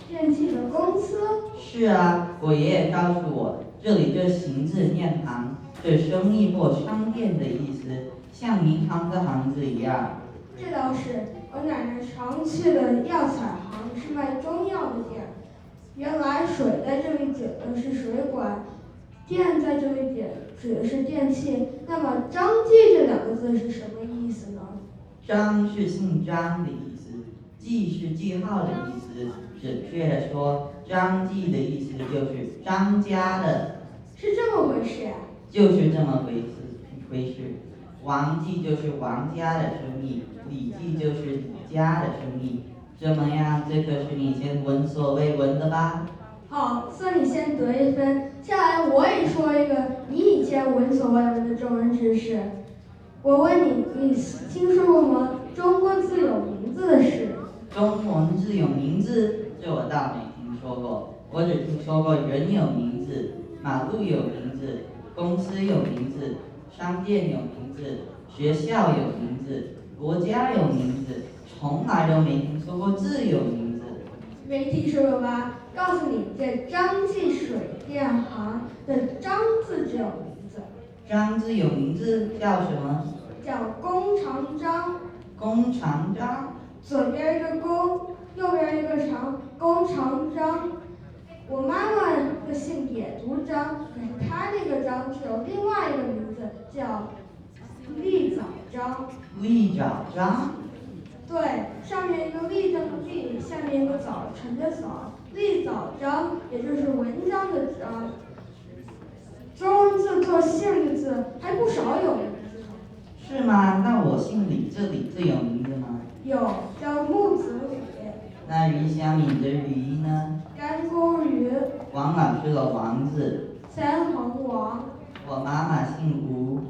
Speaker 13: 电器的公司。
Speaker 14: 是啊，我爷爷告诉我，这里这行字念行，是生意或商店的意思，像银行的行字一样。
Speaker 13: 这倒是，我奶奶常去的药材行是卖中药的店。原来水在这里指的是水管，电在这里指的是电器。那么张记这2个字是什么意思呢？
Speaker 14: 张是姓张的意思，记是记号的意思。准确的说，张记的意思就是张家的。
Speaker 13: 是这么回事呀？
Speaker 14: 就是这么回事。王记就是王家的生意，李记就是李家的生意。怎么样？这可是你以前闻所未闻的吧？
Speaker 13: 好，算你先得1分。下来我也说一个你以前闻所未闻的中文知识。我问你，你听说过吗？中国字有名字的事。
Speaker 14: 中文字有名字？这我倒没听说过。我只听说过人有名字，马路有名字，公司有名字，商店有名字，学校有名字，国家有名字，从来都没听说过字有名字。
Speaker 13: 没听说过吧？告诉你，这张记水电行的张字只有名字。
Speaker 14: 张字有名字叫什么？
Speaker 13: 叫弓长张。
Speaker 14: 弓长张。
Speaker 13: 左边一个弓，右边一个长，弓长张。我妈妈的姓也读张，可是她那个张是有另外一个名字，叫立早张。
Speaker 14: 立早张。
Speaker 13: 对，上面一个立正的立，下面一个早晨的早，立早章，也就是文章的章。中文字做姓的字还不少有名字呢。
Speaker 14: 是吗？那我姓李，这李字有名字吗？
Speaker 13: 有，叫木子李。
Speaker 14: 那于小敏的于呢？
Speaker 13: 干沟鱼。
Speaker 14: 王老师的王字。
Speaker 13: 三横王。
Speaker 14: 我妈妈姓吴。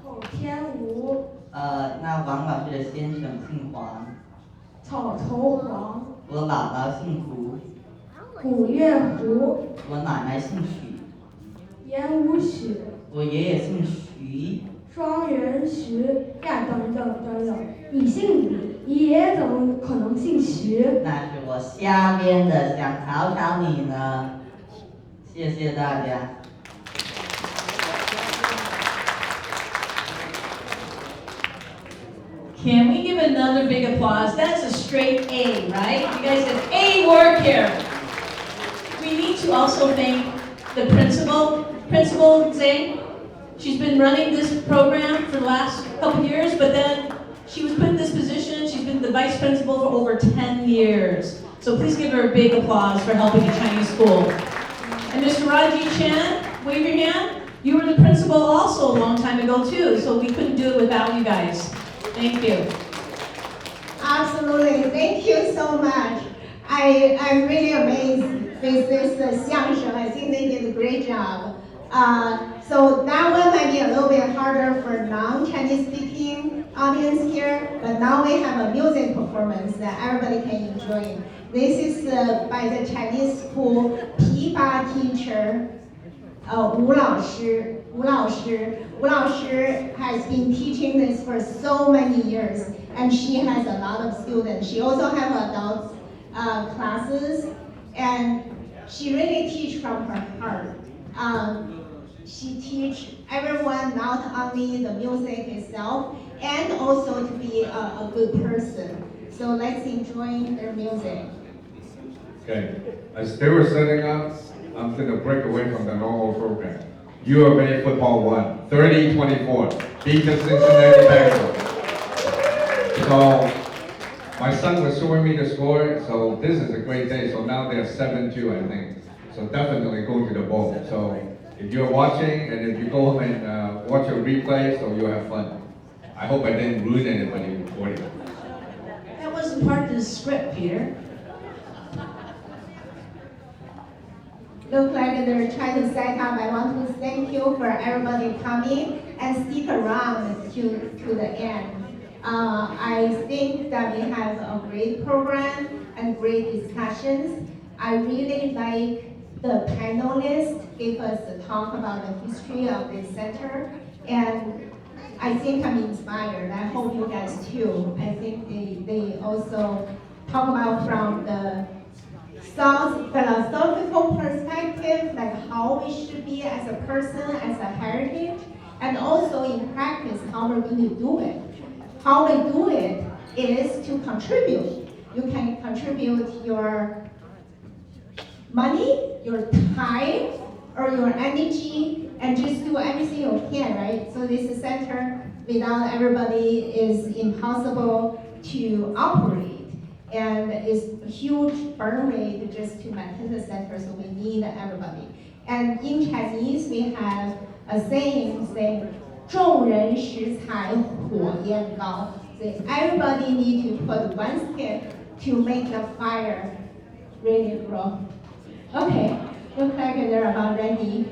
Speaker 13: 口天吴。
Speaker 14: 那王老师的先生姓黄。
Speaker 13: 草头黄。
Speaker 14: 我姥姥姓胡。
Speaker 13: 古月胡。
Speaker 14: 我奶奶姓许。
Speaker 13: 言无许。
Speaker 14: 我爷爷姓徐。
Speaker 13: 双人徐呀，等，你姓李，爷爷怎么可能姓徐？
Speaker 14: 那是我瞎编的，想考考你呢。谢谢大家。
Speaker 2: Can we give another big applause? That's a straight A, right? You guys did A work here. We need to also thank the Principal Zhang. She's been running this program for the last couple years, but then she was put in this position. She's been the vice principal for over 10 years. So please give her a big applause for helping a Chinese school. And Mr. Raji Chan, wave your hand. You were the principal also a long time ago too, so we couldn't do it without you guys. Thank you.
Speaker 9: Absolutely, thank you so much. I'm really amazed with this xiangsheng. I think they did a great job. So that one might be a little bit harder for non-Chinese speaking audience here, but now we have a music performance that everybody can enjoy. This is by the Chinese school P8 teacher, Wu Laoshi. Wu Laoshi has been teaching this for so many years, and she has a lot of students. She also has adult classes, and she really teaches from her heart. She teaches everyone not only the music itself, and also to be a good person. So let's enjoy their music.
Speaker 12: Okay, as they were setting up, I'm going to break away from the normal program. U of A football won, 30-24, beat the Cincinnati Bengals. So my son was showing me the score, so this is a great day. So now they're 7-2, I think. So definitely go to the bowl. So if you're watching and if you go home and watch a replay, so you'll have fun. I hope I didn't ruin anybody for you.
Speaker 2: That wasn't part of the script, Peter.
Speaker 9: Look like they're trying to set up. I want to thank you for everybody coming and stick around to the end. I think that we have a great program and great discussions. I really like the panelists gave us a talk about the history of this center, and I think I'm inspired. I hope you guys too. I think they also talk about from the South philosophical perspective, like how we should be as a person, as a heritage, and also in practice, how we're going to do it. How we do it is to contribute. You can contribute your money, your time, or your energy, and just do everything you can, right? So this center, without everybody, is impossible to operate. And it's a huge burn rate just to maintain the center, so we need everybody. And in Chinese, we have a saying saying, 众人拾柴火焰高. So everybody need to put one stick to make the fire really grow. Okay, looks like they're about ready.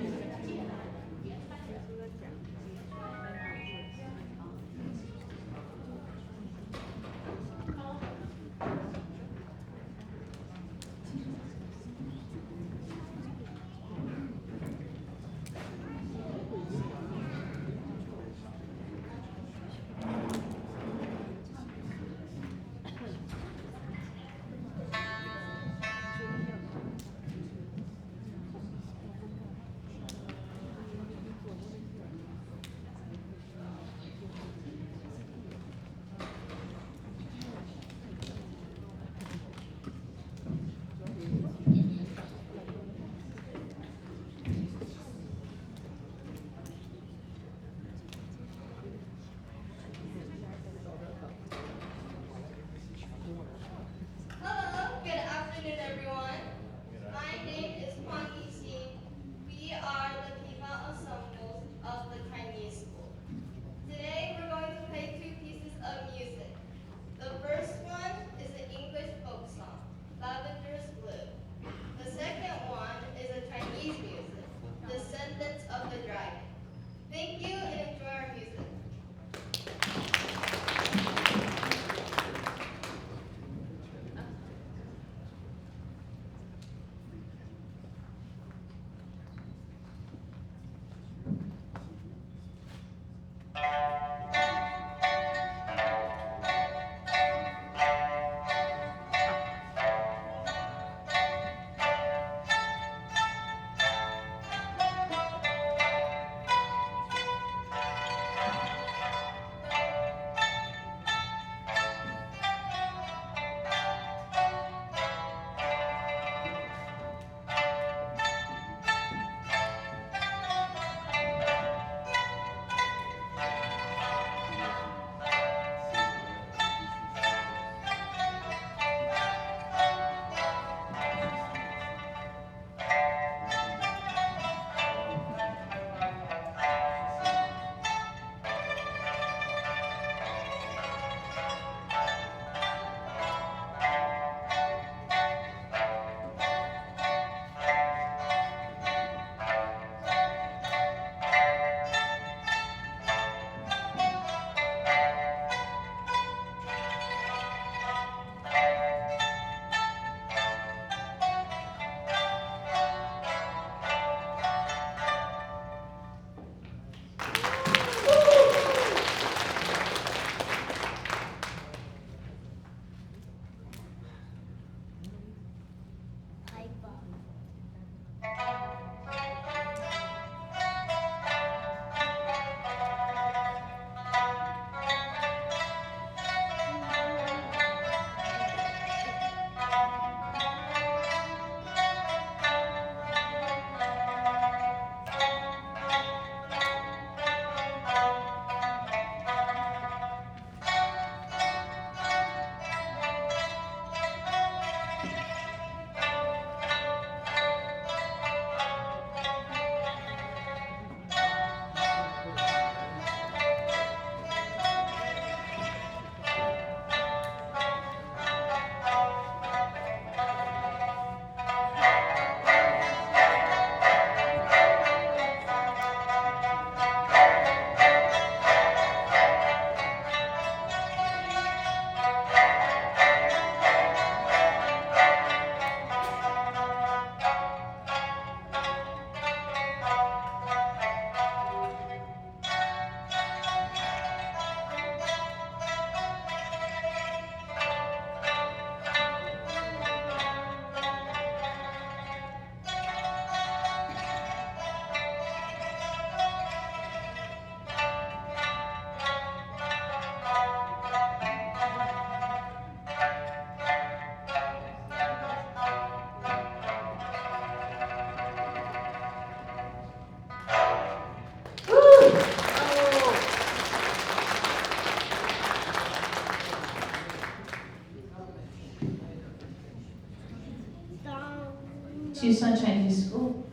Speaker 2: Tucson Chinese School.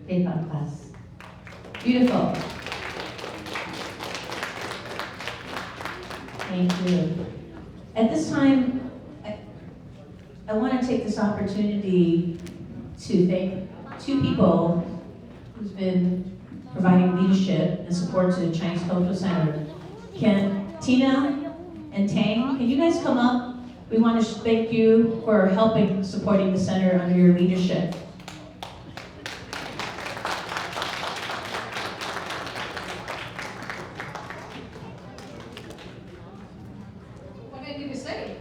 Speaker 2: K-pop class. Beautiful. Thank you. At this time, I want to take this opportunity to thank two people who's been providing leadership and support to the Chinese Cultural Center. Tina and Tang, can you guys come up? We want to thank you for helping supporting the center under your leadership.
Speaker 11: What I need to say?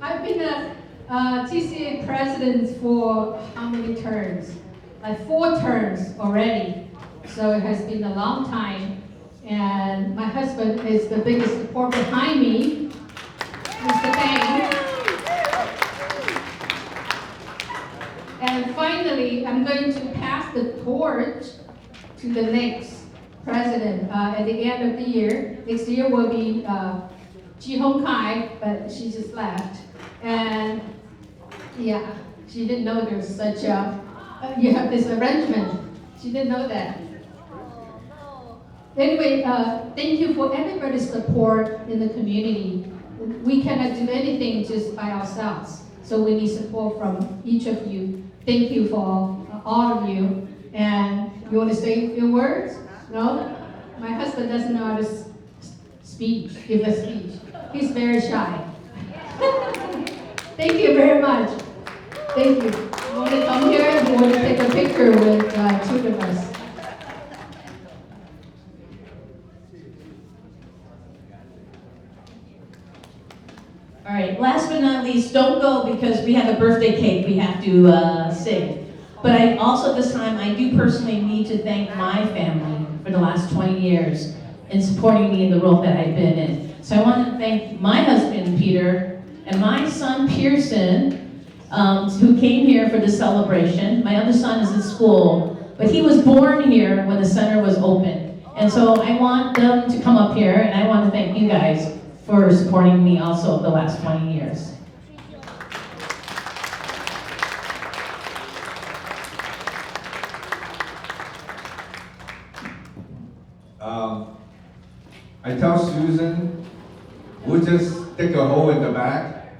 Speaker 11: I've been a TCA president for how many terms? Like 4 terms already. So it has been a long time. And my husband is the biggest support behind me. Mr. Tang. And finally, I'm going to pass the torch to the next president at the end of the year. Next year will be Ji Hong Kai, but she just left. And yeah, she didn't know there's such a, you have this arrangement. She didn't know that. Anyway, thank you for everybody's support in the community. We cannot do anything just by ourselves. So we need support from each of you. Thank you for all of you. And you want to say a few words? No? My husband doesn't know how to give a speech. He's very shy. Thank you very much. Thank you. You want to come here and you want to take a picture with 2 of us?
Speaker 2: All right, last but not least, don't go because we have a birthday cake we have to sing. But I also this time, I do personally need to thank my family for the last 20 years in supporting me in the role that I've been in. So I want to thank my husband, Peter, and my son, Pearson, who came here for the celebration. My other son is in school, but he was born here when the center was open. And so I want them to come up here, and I want to thank you guys for supporting me also the last 20 years.
Speaker 12: I tell Susan, we'll just dig a hole in the back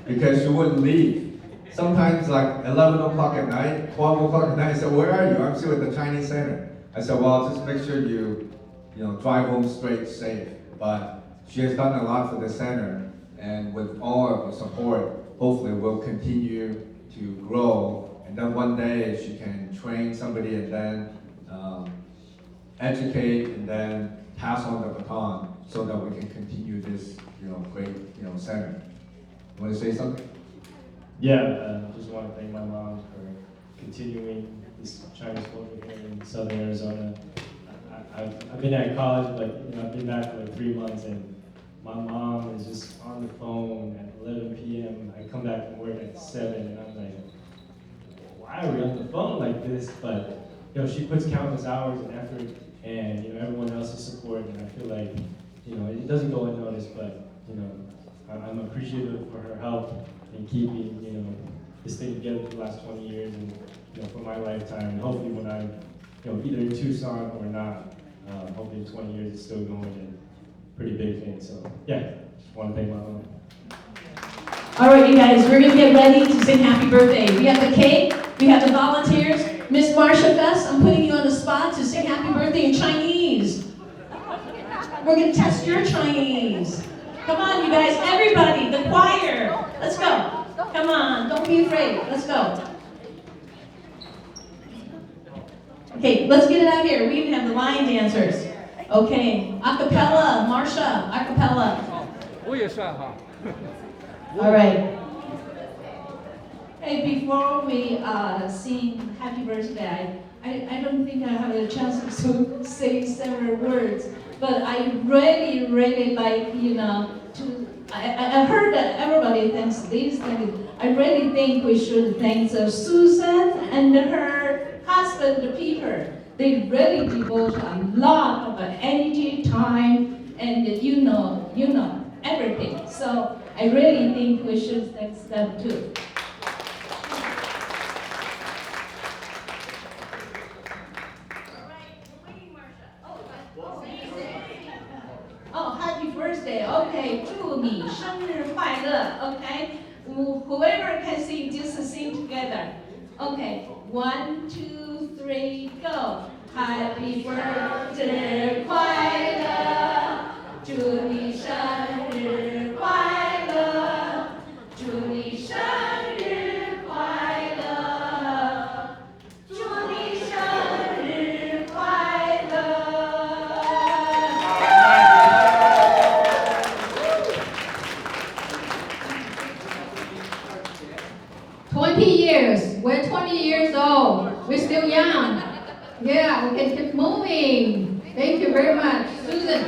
Speaker 12: because she wouldn't leave. Sometimes like 11 o'clock at night, 12 o'clock at night, I said, where are you? I'm still at the Chinese Center. I said, well, just make sure you drive home straight, safe. But she has done a lot for the center, and with all of the support, hopefully we'll continue to grow. And then one day she can train somebody and then educate and then pass on the baton so that we can continue this great center. You want to say something?
Speaker 15: Yeah, just want to thank my mom for continuing this Chinese culture here in Southern Arizona. I've been at college, but I've been back for like 3 months, and my mom is just on the phone at 11 p.m. I come back from work at 7, and I'm like, why are we on the phone like this? But she puts countless hours and effort, and everyone else's support, and I feel like it doesn't go unnoticed, but I'm appreciative for her help in keeping this thing together for the last 20 years, and for my lifetime, and hopefully when I'm either in Tucson or not, hopefully in 20 years it's still going, and pretty big thing. So yeah, just want to thank my mom.
Speaker 2: All right, you guys, we're gonna get ready to sing happy birthday. We have the cake, we have the volunteers. Miss Marsha Fest, I'm putting you on the spot to sing happy birthday in Chinese. We're gonna test your Chinese. Come on, you guys, everybody, the choir. Let's go. Come on, don't be afraid. Let's go. Okay, let's get it out here. We even have the line dancers. Okay, acapella, Marsha, acapella. All right.
Speaker 8: Hey, before we sing happy birthday, I don't think I have a chance to say several words, but I really, really like, I heard that everybody thanks this, I really think we should thank Susan and her husband, Peter. They really devote a lot of energy, time, and everything. So I really think we should thank them too.
Speaker 2: birthday. Okay, 祝你生日快乐. Okay, whoever can sing, just sing together. Okay, 1, 2, 3, go. Happy birthday, 快乐，祝你生日快乐，祝你生日快乐，祝你生日快乐。20 years. We're 20 years old. We're still young. Yeah, we can keep moving. Thank you very much. Susan.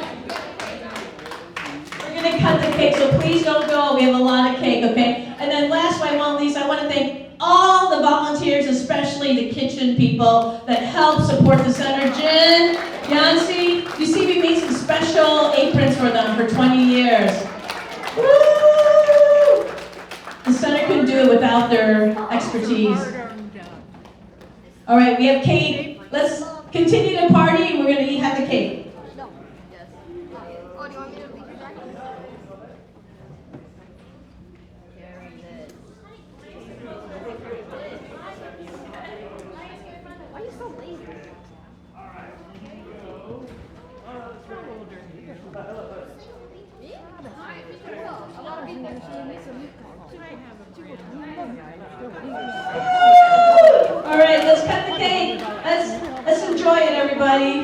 Speaker 16: We're going to cut the cake, so please don't go. We have a lot of cake, okay? And then last but not least, I want to thank all the volunteers, especially the kitchen people that help support the center. Jen, Yancy, you see we made some special aprons for them for 20 years. Woo! The center couldn't do it without their expertise. All right, we have cake. Let's continue to party, and we're going to have the cake. All right, let's cut the cake. Let's enjoy it, everybody.